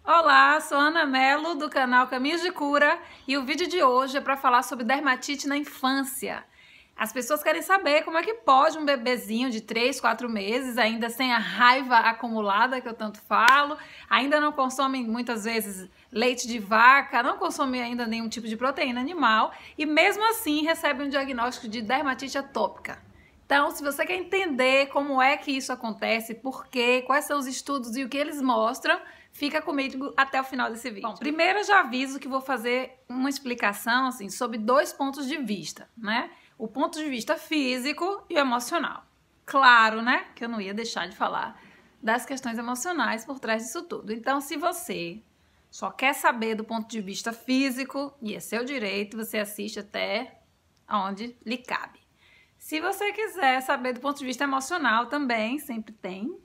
Olá, sou Ana Mello do canal Caminhos de Cura e o vídeo de hoje é para falar sobre dermatite na infância. As pessoas querem saber como é que pode um bebezinho de 3, 4 meses, ainda sem a raiva acumulada que eu tanto falo, ainda não consome muitas vezes leite de vaca, não consome ainda nenhum tipo de proteína animal e mesmo assim recebe um diagnóstico de dermatite atópica. Então, se você quer entender como é que isso acontece, por quê, quais são os estudos e o que eles mostram, fica comigo até o final desse vídeo. Bom, primeiro eu já aviso que vou fazer uma explicação assim, sobre dois pontos de vista, né? O ponto de vista físico e emocional. Claro, né, que eu não ia deixar de falar das questões emocionais por trás disso tudo. Então, se você só quer saber do ponto de vista físico, e é seu direito, você assiste até onde lhe cabe. Se você quiser saber do ponto de vista emocional também, sempre tem.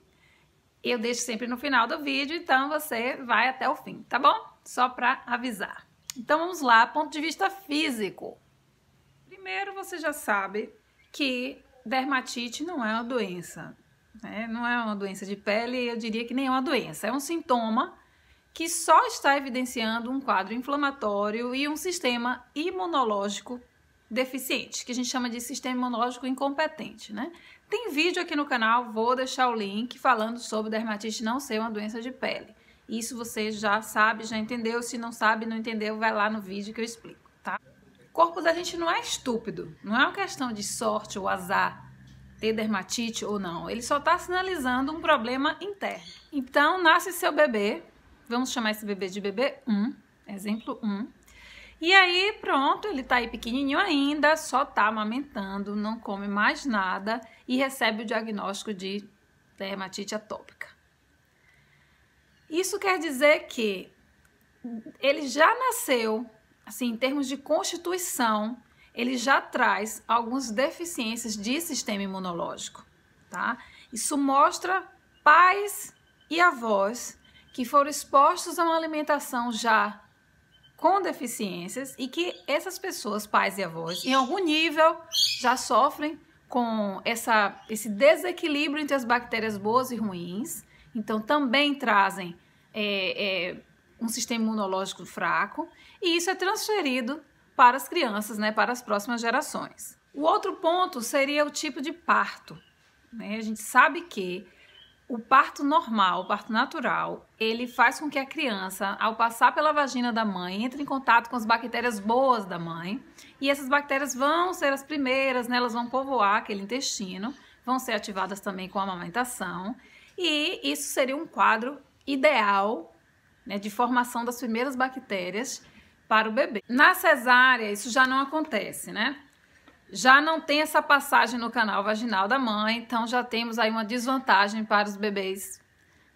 Eu deixo sempre no final do vídeo, então você vai até o fim, tá bom? Só para avisar. Então vamos lá, ponto de vista físico. Primeiro você já sabe que dermatite não é uma doença, né? Não é uma doença de pele, eu diria que nem é uma doença. É um sintoma que só está evidenciando um quadro inflamatório e um sistema imunológico deficiente, que a gente chama de sistema imunológico incompetente, né? Tem vídeo aqui no canal, vou deixar o link falando sobre dermatite não ser uma doença de pele. Isso você já sabe, já entendeu. Se não sabe, não entendeu, vai lá no vídeo que eu explico, tá? O corpo da gente não é estúpido, não é uma questão de sorte ou azar ter dermatite ou não. Ele só está sinalizando um problema interno. Então, nasce seu bebê, vamos chamar esse bebê de bebê 1, exemplo 1. E aí, pronto, ele tá aí pequenininho ainda, só tá amamentando, não come mais nada e recebe o diagnóstico de dermatite atópica. Isso quer dizer que ele já nasceu, assim, em termos de constituição, ele já traz algumas deficiências de sistema imunológico, tá? Isso mostra pais e avós que foram expostos a uma alimentação já com deficiências e que essas pessoas, pais e avós, em algum nível já sofrem com esse desequilíbrio entre as bactérias boas e ruins, então também trazem um sistema imunológico fraco e isso é transferido para as crianças, né, para as próximas gerações. O outro ponto seria o tipo de parto, né? A gente sabe que o parto normal, o parto natural, ele faz com que a criança, ao passar pela vagina da mãe, entre em contato com as bactérias boas da mãe. E essas bactérias vão ser as primeiras, né? Elas vão povoar aquele intestino, vão ser ativadas também com a amamentação. E isso seria um quadro ideal, né, de formação das primeiras bactérias para o bebê. Na cesárea, isso já não acontece, né? Já não tem essa passagem no canal vaginal da mãe, então já temos aí uma desvantagem para os bebês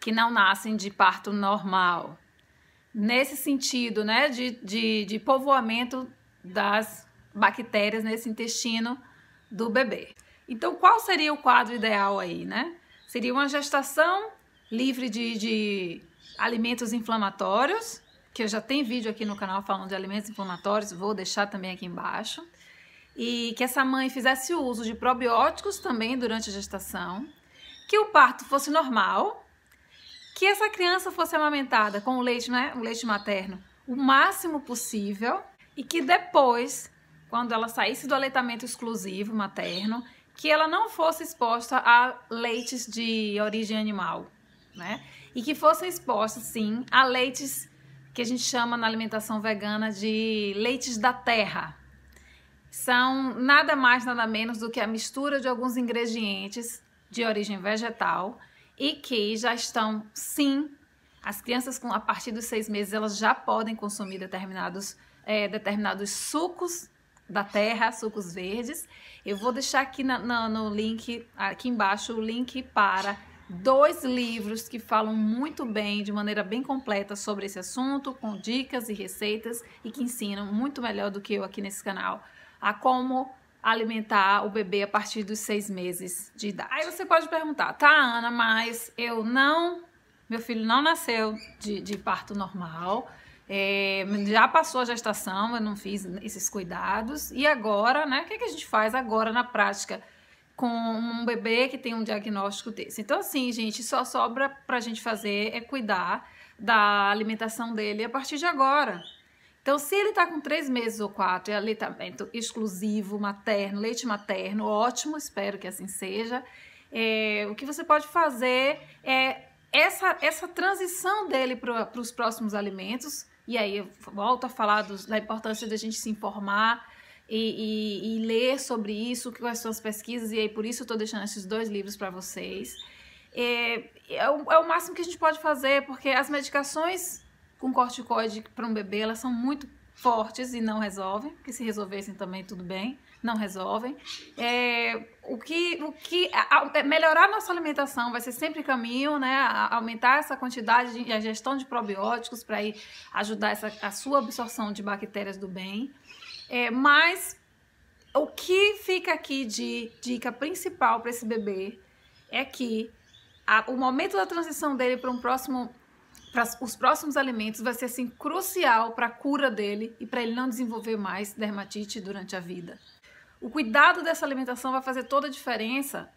que não nascem de parto normal. Nesse sentido, né, de povoamento das bactérias nesse intestino do bebê. Então, qual seria o quadro ideal aí, né? Seria uma gestação livre de alimentos inflamatórios, que eu já tenho vídeo aqui no canal falando de alimentos inflamatórios, vou deixar também aqui embaixo. E que essa mãe fizesse uso de probióticos também durante a gestação, que o parto fosse normal, que essa criança fosse amamentada com o leite, né, o leite materno, o máximo possível, e que depois, quando ela saísse do aleitamento exclusivo materno, que ela não fosse exposta a leites de origem animal, né, e que fosse exposta, sim, a leites que a gente chama na alimentação vegana de leites da terra. São nada mais, nada menos do que a mistura de alguns ingredientes de origem vegetal e que já estão, sim, as crianças a partir dos 6 meses, elas já podem consumir determinados sucos da terra, sucos verdes. Eu vou deixar aqui no link, aqui embaixo, o link para 2 livros que falam muito bem, de maneira bem completa sobre esse assunto, com dicas e receitas e que ensinam muito melhor do que eu aqui nesse canal a como alimentar o bebê a partir dos 6 meses de idade. Aí você pode perguntar, tá, Ana, mas meu filho não nasceu de parto normal, já passou a gestação, eu não fiz esses cuidados, e agora, né, o que a gente faz agora na prática? com um bebê que tem um diagnóstico desse. Então, assim, gente, só sobra pra gente fazer é cuidar da alimentação dele a partir de agora. Então, se ele tá com 3 meses ou 4, é aleitamento exclusivo, materno, leite materno, ótimo, espero que assim seja. O que você pode fazer é essa transição dele para os próximos alimentos. E aí eu volto a falar da importância da gente se informar e ler sobre isso, quais são as pesquisas, e aí por isso eu estou deixando esses 2 livros para vocês. É o máximo que a gente pode fazer, porque as medicações com corticoide para um bebê, elas são muito fortes e não resolvem, porque se resolvessem também tudo bem, não resolvem. Melhorar nossa alimentação vai ser sempre caminho, né? Aumentar essa quantidade e a gestão de probióticos para ajudar a sua absorção de bactérias do bem. Mas o que fica aqui de dica principal para esse bebê é que o momento da transição dele para os próximos alimentos vai ser assim crucial para a cura dele e para ele não desenvolver mais dermatite durante a vida. O cuidado dessa alimentação vai fazer toda a diferença,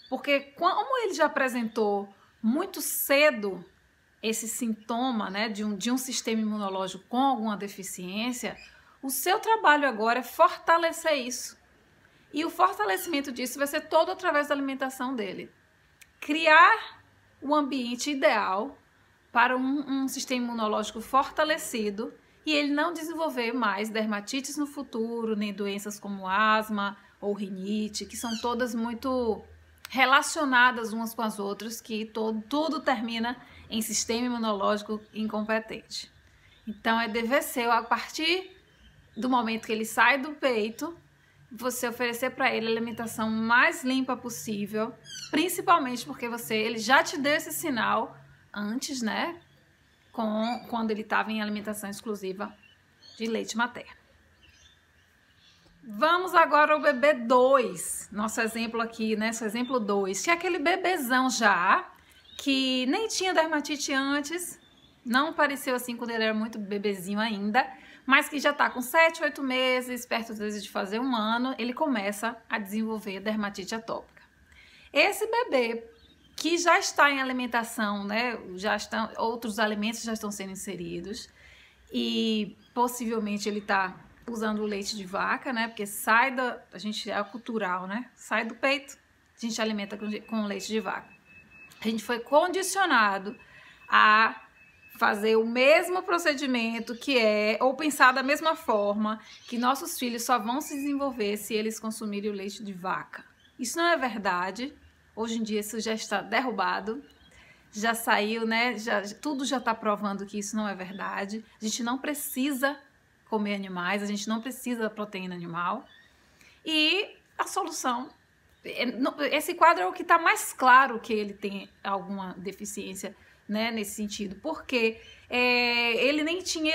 porque como ele já apresentou muito cedo esse sintoma, né, de um sistema imunológico com alguma deficiência, o seu trabalho agora é fortalecer isso. E o fortalecimento disso vai ser todo através da alimentação dele. Criar o ambiente ideal para um sistema imunológico fortalecido e ele não desenvolver mais dermatites no futuro, nem doenças como asma ou rinite, que são todas muito relacionadas umas com as outras, que tudo termina em sistema imunológico incompetente. Então é dever seu, a partir do momento que ele sai do peito, você oferecer para ele a alimentação mais limpa possível, principalmente porque ele já te deu esse sinal antes, né? Quando ele estava em alimentação exclusiva de leite materno. Vamos agora ao bebê 2. Nosso exemplo aqui, né? Esse exemplo 2, que é aquele bebezão já, que nem tinha dermatite antes, não apareceu assim quando ele era muito bebezinho ainda, mas que já está com 7, 8 meses, perto às vezes de fazer 1 ano, ele começa a desenvolver dermatite atópica. Esse bebê que já está em alimentação, né? Outros alimentos já estão sendo inseridos e possivelmente ele está usando o leite de vaca, né? Porque a gente é cultural, né? Sai do peito, a gente alimenta com leite de vaca. A gente foi condicionado a fazer o mesmo procedimento ou pensar da mesma forma, que nossos filhos só vão se desenvolver se eles consumirem o leite de vaca. Isso não é verdade. Hoje em dia isso já está derrubado, já saiu, né? Tudo já está provando que isso não é verdade. A gente não precisa comer animais, a gente não precisa da proteína animal. E a solução, esse quadro é o que está mais claro que ele tem alguma deficiência, né, nesse sentido, porque ele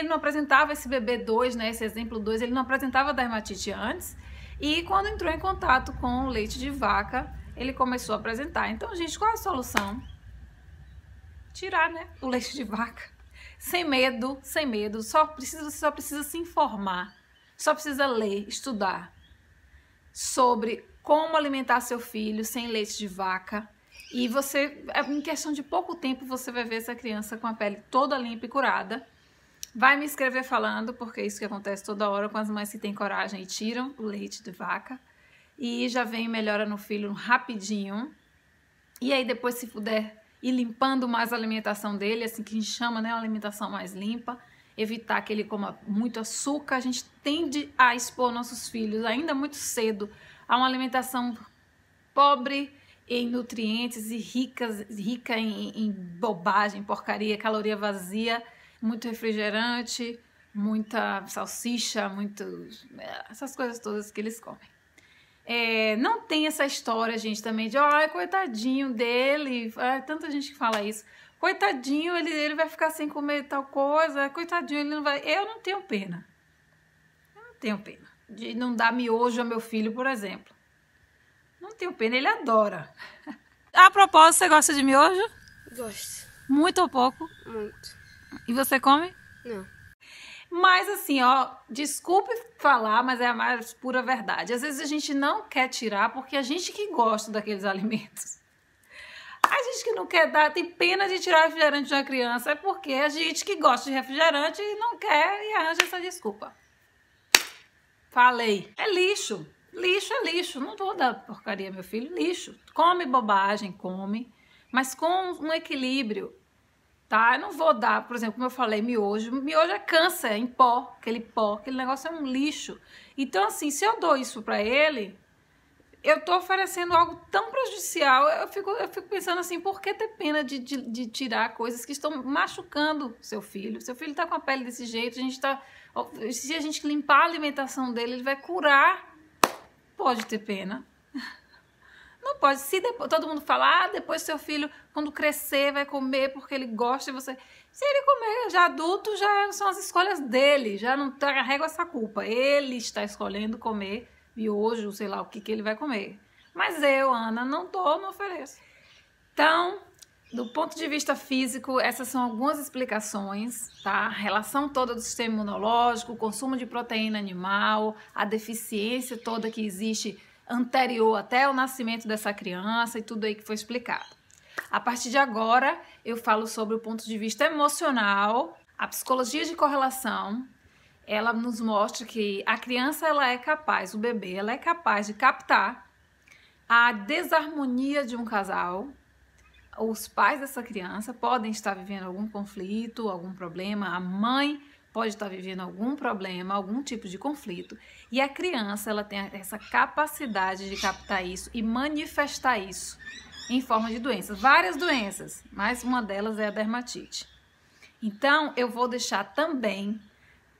não apresentava esse bebê 2, né, esse exemplo 2, ele não apresentava dermatite antes, e quando entrou em contato com o leite de vaca, ele começou a apresentar. Então, gente, qual é a solução? Tirar, né, o leite de vaca. Sem medo, você só precisa se informar, só precisa ler, estudar sobre como alimentar seu filho sem leite de vaca. E em questão de pouco tempo, você vai ver essa criança com a pele toda limpa e curada. Vai me escrever falando, porque é isso que acontece toda hora com as mães que têm coragem e tiram o leite de vaca. E já vem melhora no filho rapidinho. E aí depois, se puder ir limpando mais a alimentação dele, assim que a gente chama, né, uma alimentação mais limpa. Evitar que ele coma muito açúcar. A gente tende a expor nossos filhos ainda muito cedo a uma alimentação pobre em nutrientes e rica em bobagem, porcaria, caloria vazia, muito refrigerante, muita salsicha, essas coisas todas que eles comem. Não tem essa história, gente, também de coitadinho dele, tanta gente que fala isso, coitadinho, ele vai ficar sem comer tal coisa, coitadinho, ele não vai... Eu não tenho pena de não dar miojo ao meu filho, por exemplo. Não tenho pena, ele adora. A propósito, você gosta de miojo? Gosto. Muito ou pouco? Muito. E você come? Não. Mas assim, ó, desculpe falar, mas é a mais pura verdade. Às vezes a gente não quer tirar porque a gente que gosta daqueles alimentos. A gente que não quer dar, tem pena de tirar refrigerante de uma criança, é porque a gente que gosta de refrigerante não quer e arranja essa desculpa. Falei. É lixo. Lixo é lixo. Não vou dar porcaria, meu filho. Lixo. Come bobagem, come. Mas com um equilíbrio, tá? Eu não vou dar, por exemplo, como eu falei, miojo. Miojo é câncer em pó. Aquele negócio é um lixo. Então, assim, se eu dou isso pra ele, eu tô oferecendo algo tão prejudicial. Eu fico pensando assim, por que ter pena de tirar coisas que estão machucando seu filho? Seu filho tá com a pele desse jeito, se a gente limpar a alimentação dele, ele vai curar. Pode ter pena. Não pode. Se depois, todo mundo fala, depois seu filho, quando crescer, vai comer porque ele gosta de você. Se ele comer já adulto, já são as escolhas dele, já não carrega essa culpa. Ele está escolhendo comer miojo, sei lá o que ele vai comer. Mas eu, Ana, não dou, não ofereço. Então, do ponto de vista físico, essas são algumas explicações, tá? A relação toda do sistema imunológico, o consumo de proteína animal, a deficiência toda que existe anterior até o nascimento dessa criança e tudo aí que foi explicado. A partir de agora, eu falo sobre o ponto de vista emocional, a psicologia de correlação. Ela nos mostra que a criança, ela é capaz, o bebê, ela é capaz de captar a desarmonia de um casal. Os pais dessa criança podem estar vivendo algum conflito, algum problema, a mãe pode estar vivendo algum problema, algum tipo de conflito, e a criança, ela tem essa capacidade de captar isso e manifestar isso em forma de doenças, várias doenças, mas uma delas é a dermatite. Então, eu vou deixar também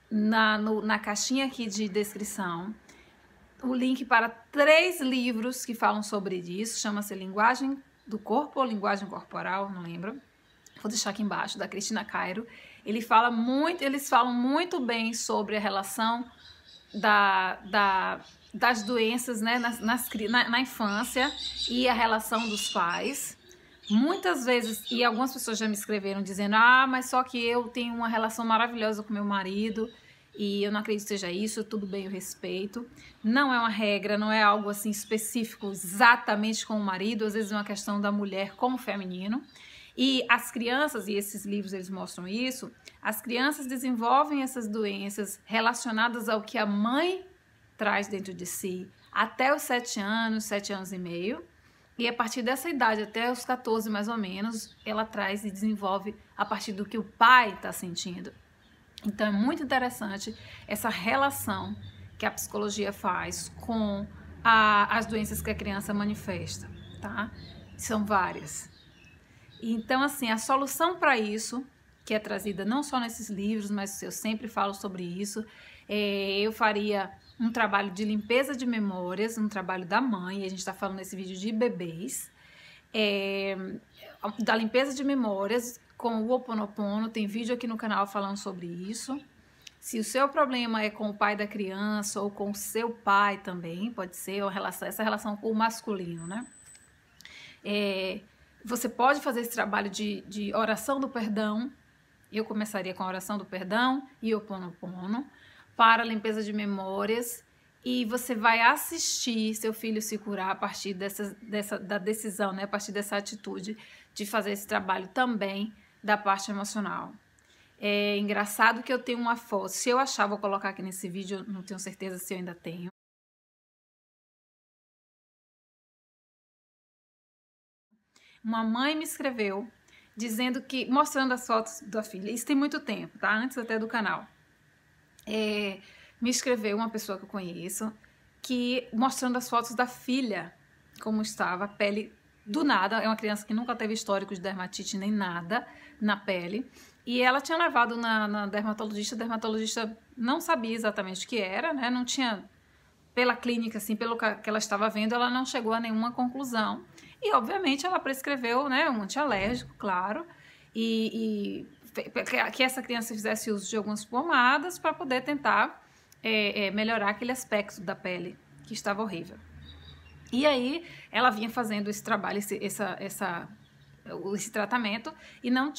na caixinha aqui de descrição o link para 3 livros que falam sobre isso, chama-se Linguagem do Corpo ou Linguagem Corporal, não lembro. Vou deixar aqui embaixo, da Cristina Cairo. Eles falam muito bem sobre a relação das doenças, né, na infância e a relação dos pais. Muitas vezes, e algumas pessoas já me escreveram dizendo, mas só que eu tenho uma relação maravilhosa com meu marido e eu não acredito que seja isso, tudo bem, eu respeito. Não é uma regra, não é algo assim específico exatamente com o marido, às vezes é uma questão da mulher com o feminino. E as crianças, e esses livros eles mostram isso, as crianças desenvolvem essas doenças relacionadas ao que a mãe traz dentro de si até os 7 anos, 7 anos e meio. E a partir dessa idade, até os 14 mais ou menos, ela traz e desenvolve a partir do que o pai está sentindo. Então é muito interessante essa relação que a psicologia faz com as doenças que a criança manifesta, tá? São várias. Então, assim, a solução para isso, que é trazida não só nesses livros, mas eu sempre falo sobre isso, eu faria um trabalho de limpeza de memórias, um trabalho da mãe, a gente está falando nesse vídeo de bebês, da limpeza de memórias com o Ho Oponopono, tem vídeo aqui no canal falando sobre isso. Se o seu problema é com o pai da criança ou com o seu pai também, pode ser essa relação com o masculino, né? Você pode fazer esse trabalho de oração do perdão. Eu começaria com a oração do perdão e Ho Oponopono para limpeza de memórias, e você vai assistir seu filho se curar a partir da decisão, né? A partir dessa atitude de fazer esse trabalho também da parte emocional. É engraçado que eu tenho uma foto, se eu achar, vou colocar aqui nesse vídeo, não tenho certeza se eu ainda tenho. Uma mãe me escreveu dizendo que, mostrando as fotos da filha, isso tem muito tempo, tá? Antes até do canal. Me escreveu uma pessoa que eu conheço, mostrando as fotos da filha, como estava a pele do nada. É uma criança que nunca teve histórico de dermatite nem nada na pele. E ela tinha levado na dermatologista, a dermatologista não sabia exatamente o que era, né? Não tinha, pela clínica, assim, pelo que ela estava vendo, ela não chegou a nenhuma conclusão. E, obviamente, ela prescreveu, né, um antialérgico, claro, e que essa criança fizesse uso de algumas pomadas para poder tentar melhorar aquele aspecto da pele que estava horrível. E aí, ela vinha fazendo esse trabalho, esse tratamento e não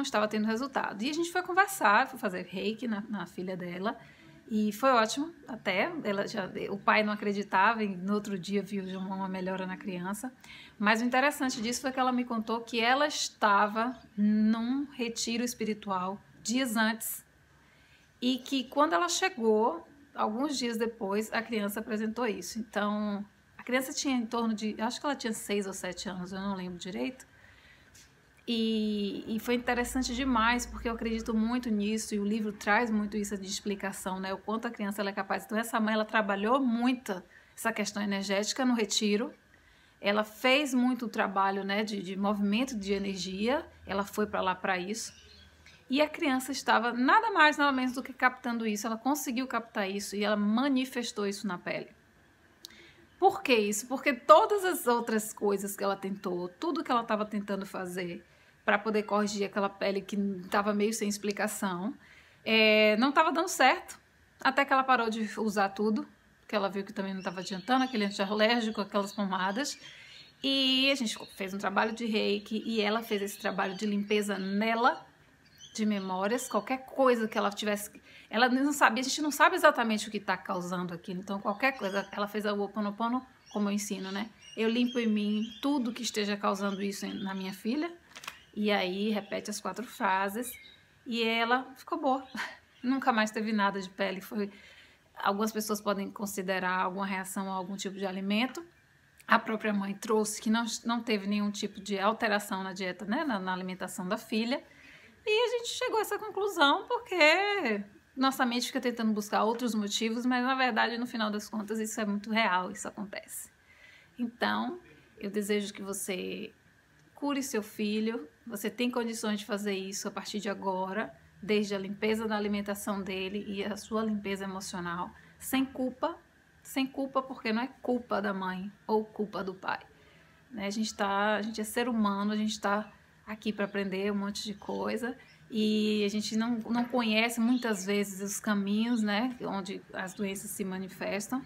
estava tendo resultado. E a gente foi conversar, foi fazer reiki na filha dela e foi ótimo até. O pai não acreditava e no outro dia viu uma melhora na criança. Mas o interessante disso foi que ela me contou que ela estava num retiro espiritual dias antes e que quando ela chegou, alguns dias depois, a criança apresentou isso. Então, a criança tinha em torno de, acho que ela tinha 6 ou 7 anos, eu não lembro direito. E foi interessante demais, porque eu acredito muito nisso, e o livro traz muito isso de explicação, né? O quanto a criança ela é capaz. Então, essa mãe, ela trabalhou muito essa questão energética no retiro, ela fez muito trabalho, né, de movimento de energia, ela foi para lá para isso, e a criança estava nada mais, nada menos do que captando isso, ela conseguiu captar isso, e ela manifestou isso na pele. Por que isso? Porque todas as outras coisas que ela tentou, tudo que ela estava tentando fazer para poder corrigir aquela pele que estava meio sem explicação, não estava dando certo. Até que ela parou de usar tudo, porque ela viu que também não estava adiantando, aquele antialérgico, aquelas pomadas. E a gente fez um trabalho de reiki e ela fez esse trabalho de limpeza nela, de memórias, qualquer coisa que ela tivesse... Ela não sabe, a gente não sabe exatamente o que está causando aquilo, então qualquer coisa, ela fez a Ho'oponopono, como eu ensino, né? Eu limpo em mim tudo que esteja causando isso na minha filha, e aí repete as 4 frases, e ela ficou boa. Nunca mais teve nada de pele. Algumas pessoas podem considerar alguma reação a algum tipo de alimento. A própria mãe trouxe que não teve nenhum tipo de alteração na dieta, né? Na alimentação da filha. E a gente chegou a essa conclusão porque nossa mente fica tentando buscar outros motivos, mas na verdade, no final das contas, isso é muito real, isso acontece. Então, eu desejo que você cure seu filho, você tem condições de fazer isso a partir de agora, desde a limpeza da alimentação dele e a sua limpeza emocional, sem culpa porque não é culpa da mãe ou culpa do pai. Né? A gente é ser humano, a gente está aqui para aprender um monte de coisa e a gente não conhece muitas vezes os caminhos, né, onde as doenças se manifestam.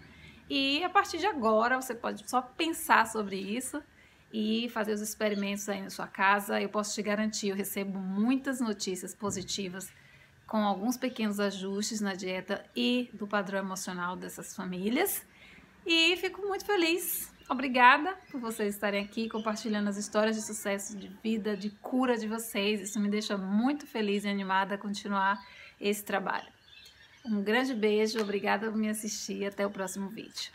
E a partir de agora você pode só pensar sobre isso e fazer os experimentos aí na sua casa. Eu posso te garantir, eu recebo muitas notícias positivas com alguns pequenos ajustes na dieta e do padrão emocional dessas famílias. E fico muito feliz. Obrigada por vocês estarem aqui compartilhando as histórias de sucesso, de vida, de cura de vocês. Isso me deixa muito feliz e animada a continuar esse trabalho. Um grande beijo, obrigada por me assistir. Até o próximo vídeo.